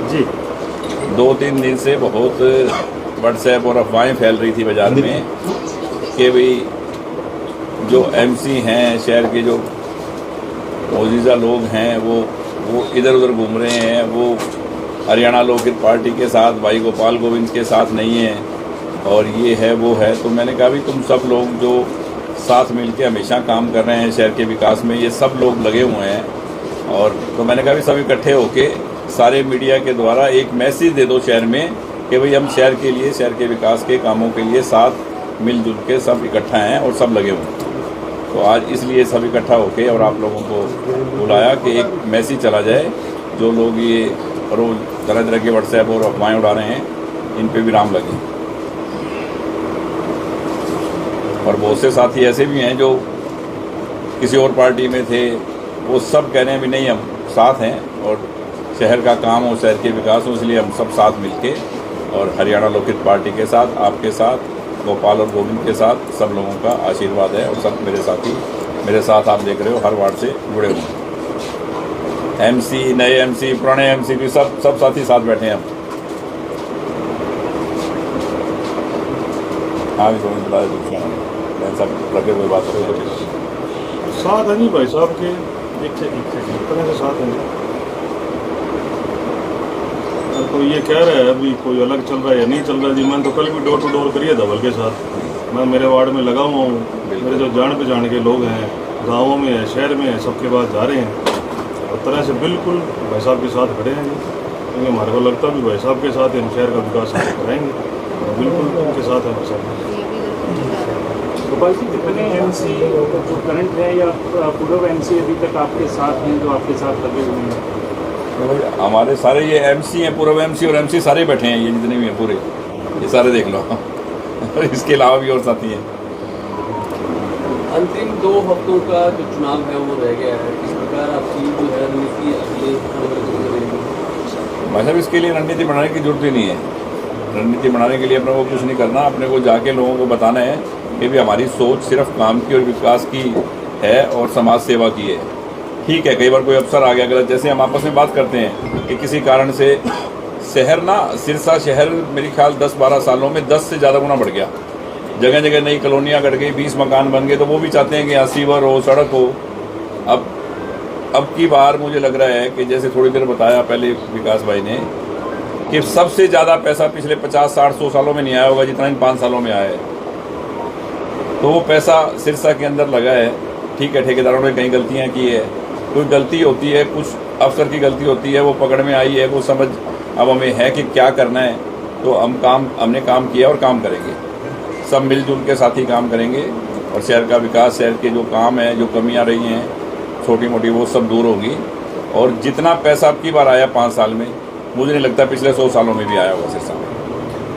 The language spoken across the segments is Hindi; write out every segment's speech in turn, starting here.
जी 2-3 दिन से बहुत व्हाट्सएप और अफवाहें फैल रही थी बाज़ार में कि भाई जो एमसी हैं, शहर के जो मौजूदा लोग हैं वो इधर उधर घूम रहे हैं, वो हरियाणा लोकहित पार्टी के साथ भाई गोपाल गोविंद के साथ नहीं है और ये है वो है। तो मैंने कहा भी तुम सब लोग जो साथ मिलके हमेशा काम कर रहे हैं शहर के विकास में, ये सब लोग लगे हुए हैं। और तो मैंने कहा भी सब इकट्ठे होके सारे मीडिया के द्वारा एक मैसेज दे दो शहर में कि भाई हम शहर के लिए, शहर के विकास के कामों के लिए साथ मिलजुल के सब इकट्ठा हैं और सब लगे हुए हैं। तो आज इसलिए सब इकट्ठा होके और आप लोगों को बुलाया कि एक मैसेज चला जाए, जो लोग ये रोज़ तरह तरह के व्हाट्सएप और अफवाहें उड़ा रहे हैं इन पे विराम लगे। और बहुत से साथी ऐसे भी हैं जो किसी और पार्टी में थे, वो सब कह रहे हैं भी नहीं हम साथ हैं और शहर का काम हो, शहर के विकास हो, इसलिए हम सब साथ मिलके और हरियाणा लोकहित पार्टी के साथ, आपके साथ, गोपाल और गोविंद के साथ सब लोगों का आशीर्वाद है। और सब मेरे साथी मेरे साथ आप देख रहे हो हर वार्ड से जुड़े हुए हैं। एमसी, नए एमसी, पुराने एमसी भी सब साथी साथ बैठे हैं हम। हाँ भी गोविंद बता दें सब लगे हुए बात साथ है नहीं भाई साहब के एक तरह से साथ है। कोई ये कह रहा है अभी कोई अलग चल रहा है या नहीं चल रहा है जी, मैंने तो कल भी डोर टू डोर करिए धवल के साथ। मैं मेरे वार्ड में लगा हुआ हूँ, मेरे जो जान पहचान के लोग हैं, गाँवों में है, शहर में है, सबके पास जा रहे हैं और तरह से बिल्कुल भाई साहब के साथ खड़े हैं। क्योंकि हमारे को लगता भी भाई साहब के साथ हम शहर का विकास कराएंगे, बिल्कुल उनके साथ है भाई साहब। गोपाल जी, कितने एमसी जो करंट है या पूर्व एमसी अभी तक आपके साथ हैं, जो आपके साथ लगे हुए हैं? हमारे सारे ये एमसी हैं, पूर्व एमसी और एमसी सारे बैठे हैं, ये जितने भी हैं पूरे, ये सारे देख लो। इसके अलावा भी और साथी हैं। अंतिम 2 हफ्तों का जो चुनाव है वो रह गया है, इस प्रकार आपकी जो है रणनीति अगले भाई साहब इसके लिए रणनीति बनाने की जरूरत ही नहीं है। रणनीति बनाने के लिए अपने को कुछ नहीं करना, अपने को जाके लोगों को बताना है कि भी हमारी सोच सिर्फ काम की और विकास की है और समाज सेवा की है। ठीक है, कई बार कोई अफसर आ गया गलत, जैसे हम आपस में बात करते हैं कि किसी कारण से शहर ना, सिरसा शहर मेरे ख्याल 10-12 सालों में 10 से ज़्यादा गुना बढ़ गया। जगह जगह नई कॉलोनियाँ कट गई, 20 मकान बन गए, तो वो भी चाहते हैं कि यहाँ सीवर हो, सड़क हो। अब की बार मुझे लग रहा है कि जैसे थोड़ी देर बताया पहले विकास भाई ने कि सबसे ज़्यादा पैसा पिछले 50-60-100 सालों में नहीं आया होगा जितना इन 5 सालों में आया है। तो वो पैसा सिरसा के अंदर लगा है। ठीक है, ठेकेदारों ने कई गलतियाँ की है, कोई गलती होती है, कुछ अफसर की गलती होती है, वो पकड़ में आई है, वो समझ अब हमें है कि क्या करना है। तो हमने काम किया और काम करेंगे, सब मिलजुल के साथ ही काम करेंगे और शहर का विकास, शहर के जो काम है, जो कमियां रही हैं छोटी मोटी, वो सब दूर होगी। और जितना पैसा अब की बार आया 5 साल में, मुझे नहीं लगता पिछले 100 सालों में भी आया होगा सिरसा में।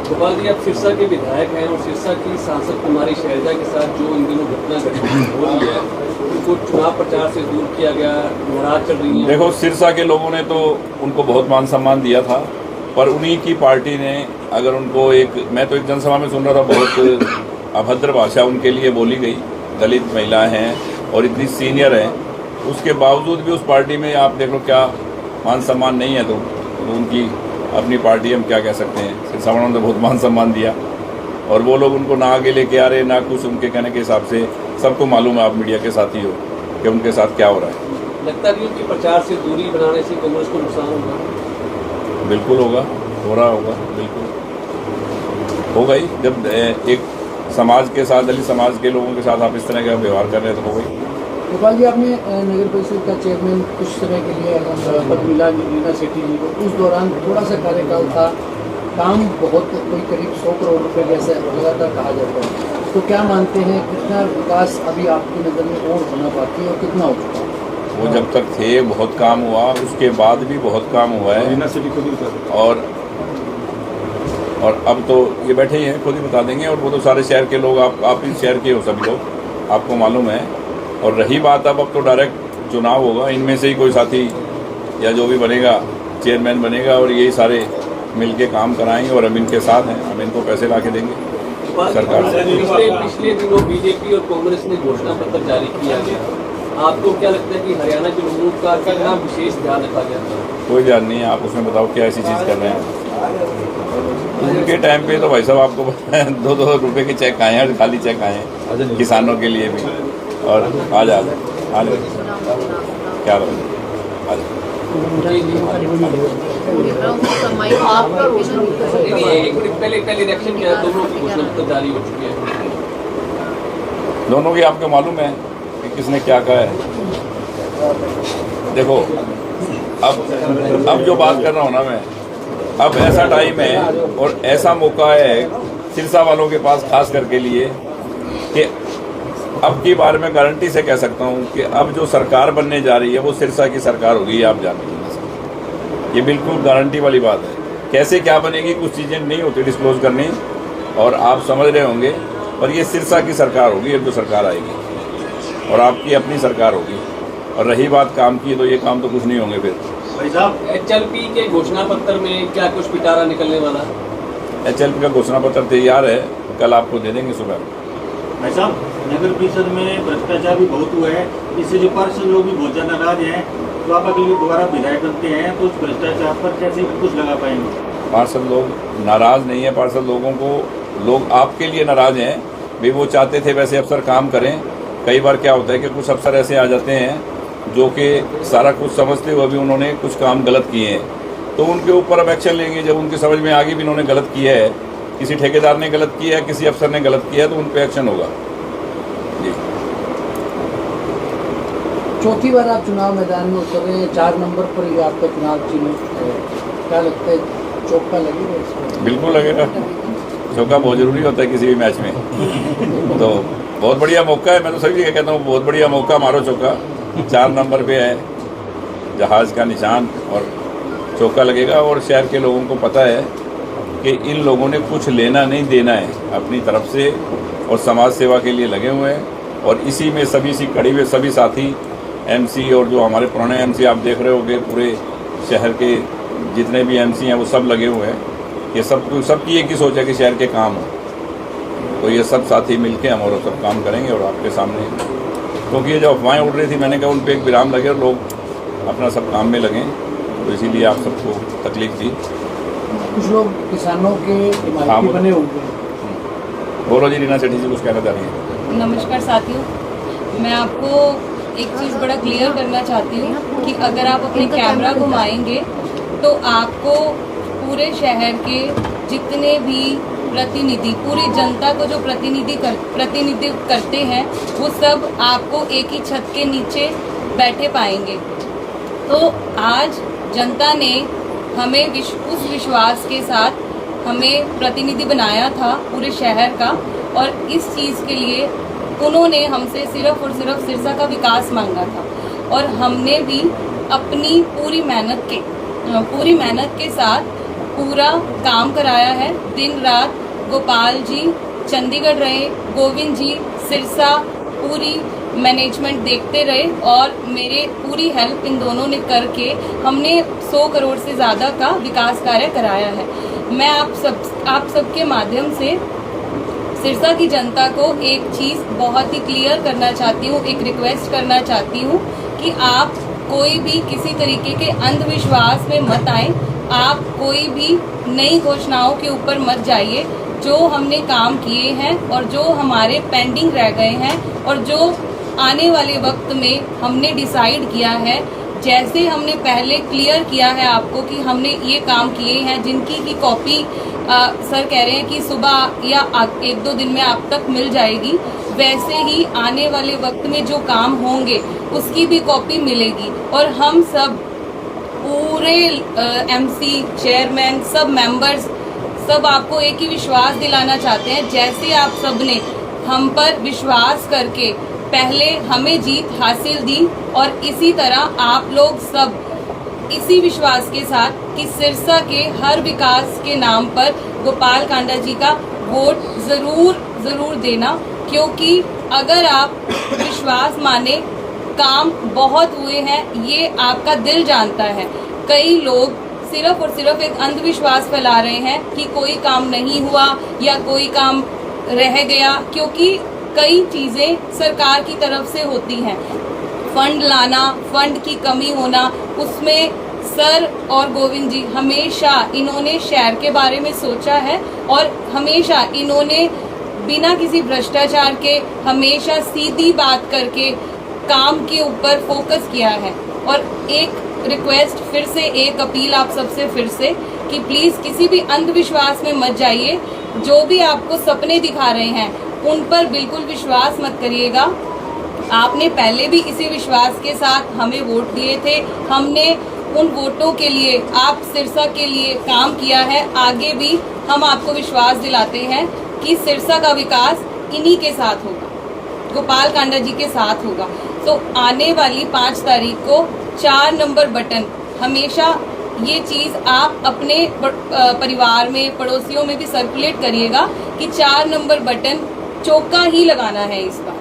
गोपाल जी, आप सिरसा के विधायक हैं और सिरसा की सांसद कुमारी शैलजा के साथ जो इन दिनों घटना घटी हो रही है, उनको चुनाव प्रचार से दूर किया गया, नाराज चल रही है। देखो, सिरसा के लोगों ने तो उनको बहुत मान सम्मान दिया था, पर उन्हीं की पार्टी ने अगर उनको मैं तो एक जनसभा में सुन रहा था, बहुत अभद्र भाषा उनके लिए बोली गई। दलित महिलाएं हैं और इतनी सीनियर हैं, उसके बावजूद भी उस पार्टी में आप देख लो क्या मान सम्मान नहीं है। तो उनकी अपनी पार्टी हम क्या कह सकते हैं। सिरसा वालों ने बहुत मान सम्मान दिया और वो लोग उनको ना आगे लेके आ रहे, ना कुछ उनके कहने के हिसाब से। सबको मालूम है, आप मीडिया के साथ ही हो, कि उनके साथ क्या हो रहा है। लगता नहीं कि प्रचार से दूरी बनाने से कांग्रेस को नुकसान होगा? बिल्कुल होगा, हो रहा होगा, बिल्कुल होगा ही। जब एक समाज के साथ, दलित समाज के लोगों के साथ आप इस तरह का व्यवहार कर रहे हैं तो हो गई। गोपाल जी, आपने नगर परिषद का चेयरमैन कुछ समय के लिए पद मिला रीना शेट्टी जी को। उस दौरान थोड़ा सा कार्यकाल था, काम बहुत कोई करीब 100 करोड़ रुपये जैसे लगातार कहा जाता है। तो क्या मानते हैं कितना विकास अभी आपकी नज़र में और होना बाकी है और कितना हो चुका है? वो जब तक थे बहुत काम हुआ, उसके बाद भी बहुत काम हुआ है। और अब तो ये बैठे ही हैं, खुद ही बता देंगे। और वो तो सारे शहर के लोग, आप इस शहर के हो सभी लोग, आपको मालूम है। और रही बात अब तो डायरेक्ट चुनाव होगा, इनमें से ही कोई साथी या जो भी बनेगा चेयरमैन बनेगा और यही सारे मिलके काम कराएंगे। और हम इनके साथ हैं, हम इनको पैसे ला के देंगे सरकार से। पिछले दिनों बीजेपी और कांग्रेस ने घोषणा पत्र जारी किया गया आपको क्या लगता है कि हरियाणा के लोगों का क्या विशेष ध्यान रखा गया था? कोई ध्यान नहीं है, आप उसमें बताओ क्या ऐसी चीज़ कर रहे हैं। उनके टाइम पे तो भाई साहब आपको पता है 2-2 रुपए के चेक आए हैं, खाली चेक आए हैं किसानों के लिए भी। और आज क्या करें आज पहले इलेक्शन क्या है, दोनों की घोषणा पत्र जारी हो चुकी है। दोनों की आपको मालूम है कि किसने क्या कहा है। देखो अब जो बात कर रहा हूँ ना मैं, अब ऐसा टाइम है और ऐसा मौका है सिरसा वालों के पास खास करके लिए कि अब की बार मैं गारंटी से कह सकता हूँ कि अब जो सरकार बनने जा रही है वो सिरसा की सरकार होगी, आप जानते हैं। ये बिल्कुल गारंटी वाली बात है। कैसे क्या बनेगी कुछ चीज़ें नहीं होती डिस्क्लोज करनी, और आप समझ रहे होंगे, पर ये सिरसा की सरकार होगी अब जो सरकार आएगी, और आपकी अपनी सरकार होगी। और रही बात काम की, तो ये काम तो कुछ नहीं होंगे फिर। भाई साहब, HLP के घोषणा पत्र में क्या कुछ पिटारा निकलने वाला है? HLP का घोषणा पत्र तैयार है, कल आपको दे देंगे सुबह। भाई साहब, नगर परिषद में भ्रष्टाचार भी बहुत हुआ है, इससे जो पार्षद लोग भी बहुत ज़्यादा नाराज हैं, तो आप अगली दोबारा विधायक बनते हैं तो उस भ्रष्टाचार पर कैसे कुछ लगा पाएंगे? पार्षद लोग नाराज नहीं है, पार्षद लोगों को लोग आपके लिए नाराज हैं भी। वो चाहते थे वैसे अफसर काम करें। कई बार क्या होता है कि कुछ अफसर ऐसे आ जाते हैं जो कि सारा कुछ समझते हुए भी उन्होंने कुछ काम गलत किए हैं, तो उनके ऊपर अब एक्शन लेंगे। जब उनकी समझ में आ गई भी इन्होंने गलत किया है, किसी ठेकेदार ने गलत किया है, किसी अफसर ने गलत किया है, तो उन पर एक्शन होगा जी। चौथी बार आप चुनाव मैदान में उतर रहे हैं, 4 नंबर पर ही आपका चुनाव चिन्ह, क्या लगता है चौका लगेगा इसमें? बिल्कुल लगेगा, चौका बहुत ज़रूरी होता है किसी भी मैच में। तो बहुत बढ़िया मौका है, मैं तो सभी जगह कहता हूँ बहुत बढ़िया मौका, मारो चौका। 4 नंबर पे है जहाज़ का निशान और चौका लगेगा। और शहर के लोगों को पता है कि इन लोगों ने कुछ लेना नहीं देना है अपनी तरफ से, और समाज सेवा के लिए लगे हुए हैं। और इसी में सभी सी कड़ी हुए सभी साथी MC और जो हमारे पुराने MC आप देख रहे होंगे, पूरे शहर के जितने भी MC हैं वो सब लगे हुए हैं। ये सबकी एक ही सोच है कि शहर के काम हो, तो ये सब साथी मिलके हम और सब काम करेंगे। और आपके सामने, क्योंकि ये जो अफवाहें उड़ रही थी, मैंने कहा उन पर एक विराम लगे और लोग अपना सब काम में लगें, तो इसीलिए आप सबको तकलीफ दी। कुछ लोग किसानों के हिमायती बने होंगे। बोलो जी, रीना सेठी जी कुछ कहना चाह रही हैं? नमस्कार साथियों, मैं आपको एक चीज़ बड़ा क्लियर करना चाहती हूँ कि अगर आप अपने कैमरा घुमाएंगे तो आपको पूरे शहर के जितने भी प्रतिनिधि, पूरी जनता को जो प्रतिनिधित्व करते हैं, वो सब आपको एक ही छत के नीचे बैठे पाएंगे। तो आज जनता ने हमें उस विश्वास के साथ हमें प्रतिनिधि बनाया था पूरे शहर का, और इस चीज़ के लिए उन्होंने हमसे सिर्फ और सिर्फ सिरसा का विकास मांगा था। और हमने भी अपनी पूरी मेहनत के साथ पूरा काम कराया है। दिन रात गोपाल जी चंडीगढ़ रहे, गोविंद जी सिरसा पूरी मैनेजमेंट देखते रहे, और मेरे पूरी हेल्प इन दोनों ने करके हमने 100 करोड़ से ज़्यादा का विकास कार्य कराया है। मैं आप सबके माध्यम से सिरसा की जनता को एक चीज़ बहुत ही क्लियर करना चाहती हूँ, एक रिक्वेस्ट करना चाहती हूँ कि आप कोई भी किसी तरीके के अंधविश्वास में मत आए। आप कोई भी नई घोषणाओं के ऊपर मत जाइए। जो हमने काम किए हैं और जो हमारे पेंडिंग रह गए हैं और जो आने वाले वक्त में हमने डिसाइड किया है, जैसे हमने पहले क्लियर किया है आपको कि हमने ये काम किए हैं, जिनकी की कॉपी सर कह रहे हैं कि सुबह या 1-2 दिन में आप तक मिल जाएगी, वैसे ही आने वाले वक्त में जो काम होंगे उसकी भी कॉपी मिलेगी। और हम सब पूरे MC, चेयरमैन, सब मेंबर्स, सब आपको एक ही विश्वास दिलाना चाहते हैं, जैसे आप सब ने हम पर विश्वास करके पहले हमें जीत हासिल दी, और इसी तरह आप लोग सब इसी विश्वास के साथ कि सिरसा के हर विकास के नाम पर गोपाल कांडा जी का वोट ज़रूर देना। क्योंकि अगर आप विश्वास माने, काम बहुत हुए हैं, ये आपका दिल जानता है। कई लोग सिर्फ और सिर्फ एक अंधविश्वास फैला रहे हैं कि कोई काम नहीं हुआ या कोई काम रह गया, क्योंकि कई चीज़ें सरकार की तरफ से होती हैं। फंड लाना, फंड की कमी होना, उसमें सर और गोविंद जी हमेशा इन्होंने शहर के बारे में सोचा है और हमेशा इन्होंने बिना किसी भ्रष्टाचार के हमेशा सीधी बात करके काम के ऊपर फोकस किया है। और एक रिक्वेस्ट फिर से, एक अपील आप सबसे फिर से कि प्लीज किसी भी अंधविश्वास में मत जाइए। जो भी आपको सपने दिखा रहे हैं उन पर बिल्कुल विश्वास मत करिएगा। आपने पहले भी इसी विश्वास के साथ हमें वोट दिए थे, हमने उन वोटों के लिए, आप सिरसा के लिए काम किया है। आगे भी हम आपको विश्वास दिलाते हैं कि सिरसा का विकास इन्हीं के साथ होगा, गोपाल कांडा जी के साथ होगा। तो आने वाली 5 तारीख को 4 नंबर बटन, हमेशा ये चीज आप अपने परिवार में, पड़ोसियों में भी सर्कुलेट करिएगा कि 4 नंबर बटन चौका ही लगाना है इस बार।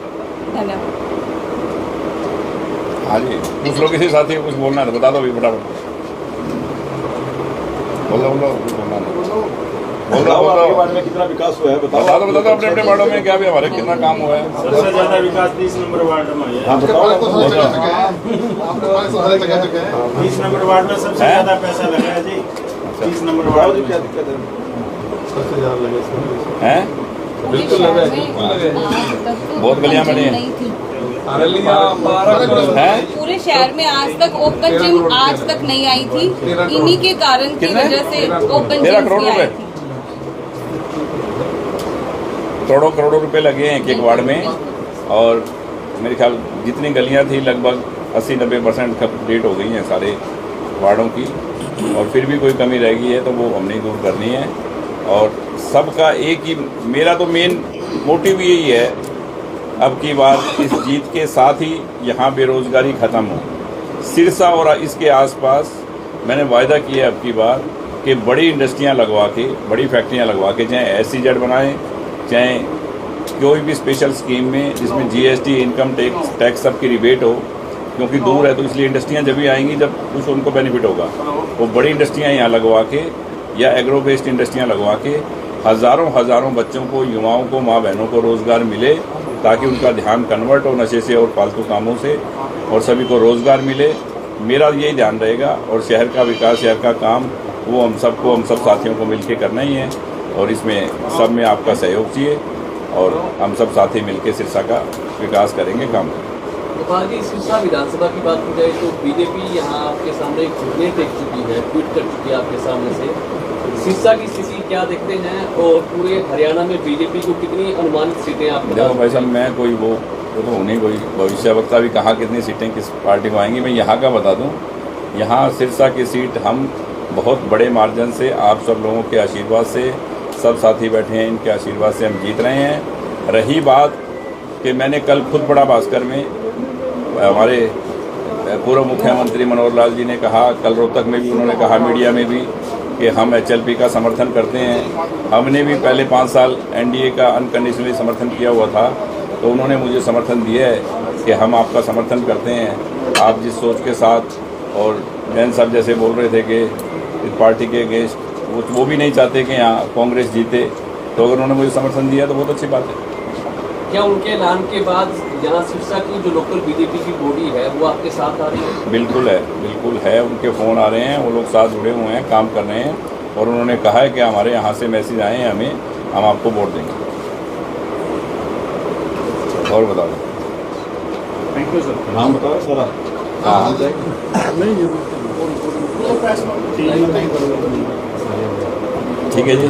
धन्यवाद। हाँ जी, कुछ लोग किसी साथी को कुछ बोलना है तो बता दो अभी फटाफट। बोलो बोलना नहीं। आपके वार्ड में कितना विकास हुआ है बता दो अपने अपने वार्डों में क्या भी हमारे कितना काम हुआ है। सबसे ज्यादा विकास 30 नंबर वार्ड में है। 30 नंबर वार्ड में सबसे ज्यादा पैसा लगा है जी। 30 नंबर वार्ड में क्या दिक्कत है? सबसे ज्यादा लगे हैं? बिल्कुल बहुत गलियां बनी हैं। पूरे शहर में आज तक ओपन जिम आज तक नहीं आई थी, इन्हीं के कारण की वजह से ओपन जिम नहीं आई थी। करोड़ों रुपए लगे हैं एक वार्ड में, और मेरे ख्याल जितनी गलियां थी लगभग 80-90% कंप्लीट हो गई हैं सारे वार्डों की, और फिर भी कोई कमी रह गई है तो वो हमने दूर करनी है। और सबका एक ही, मेरा तो मेन मोटिव यही है अब की बार इस जीत के साथ ही यहाँ बेरोजगारी ख़त्म हो। सिरसा और इसके आसपास मैंने वायदा किया है अब की बार कि बड़ी इंडस्ट्रियाँ लगवा के, बड़ी फैक्ट्रियाँ लगवा के, चाहे SEZ बनाएं, चाहे कोई भी स्पेशल स्कीम में जिसमें GST, इनकम टैक्स सबकी रिबेट हो, क्योंकि दूर है तो इसलिए इंडस्ट्रियाँ जब भी आएंगी जब कुछ उनको बेनिफिट होगा। वो बड़ी इंडस्ट्रियाँ यहाँ लगवा के या एग्रो बेस्ड इंडस्ट्रियाँ लगवा के हज़ारों बच्चों को, युवाओं को, माँ बहनों को रोज़गार मिले, ताकि उनका ध्यान कन्वर्ट हो नशे से और फालतू कामों से, और सभी को रोज़गार मिले। मेरा यही ध्यान रहेगा, और शहर का विकास, शहर का काम वो हम सब साथियों को मिलके करना ही है, और इसमें सब में आपका सहयोग चाहिए, और हम सब साथी मिलके सिरसा का विकास करेंगे, काम करेंगे। गोपाल जी, सिरसा विधानसभा की बात की जाए तो बीजेपी यहाँ आपके सामने घुटने टेक चुकी है, ट्वीट कर चुकी है आपके सामने से। सिरसा की स्थिति क्या देखते हैं, और पूरे हरियाणा में बीजेपी को कितनी अनुमानित सीटें आप? देखो भाई साहब, मैं कोई वो तो होने कोई भविष्यवक्ता भी, कहाँ कितनी सीटें किस पार्टी को आएंगी, मैं यहाँ का बता दूँ। यहाँ सिरसा की सीट हम बहुत बड़े मार्जिन से, आप सब लोगों के आशीर्वाद से, सब साथी बैठे हैं इनके आशीर्वाद से हम जीत रहे हैं। रही बात कि मैंने कल खुद बड़ा भास्कर में हमारे पूर्व मुख्यमंत्री मनोहर लाल जी ने कहा, कल रोहतक में भी उन्होंने कहा, मीडिया में भी, कि हम HLP का समर्थन करते हैं। हमने भी पहले 5 साल NDA का अनकंडीशनली समर्थन किया हुआ था, तो उन्होंने मुझे समर्थन दिया है कि हम आपका समर्थन करते हैं, आप जिस सोच के साथ। और जैन साहब जैसे बोल रहे थे कि इस पार्टी के अगेंस्ट, वो भी नहीं चाहते कि यहाँ कांग्रेस जीते, तो अगर उन्होंने मुझे समर्थन दिया तो बहुत अच्छी बात है। क्या उनके ऐलान के बाद यहाँ सिरसा की जो लोकल बीजेपी की बॉडी है वो आपके साथ आ रही है? बिल्कुल है, उनके फ़ोन आ रहे हैं, वो लोग साथ जुड़े हुए हैं, काम कर रहे हैं, और उन्होंने कहा है कि हमारे यहाँ से मैसेज आए हैं हमें, हम आपको वोट देंगे। और बताओ। Thank you sir. नाम बताओ सारा। हाँ, ठीक है जी।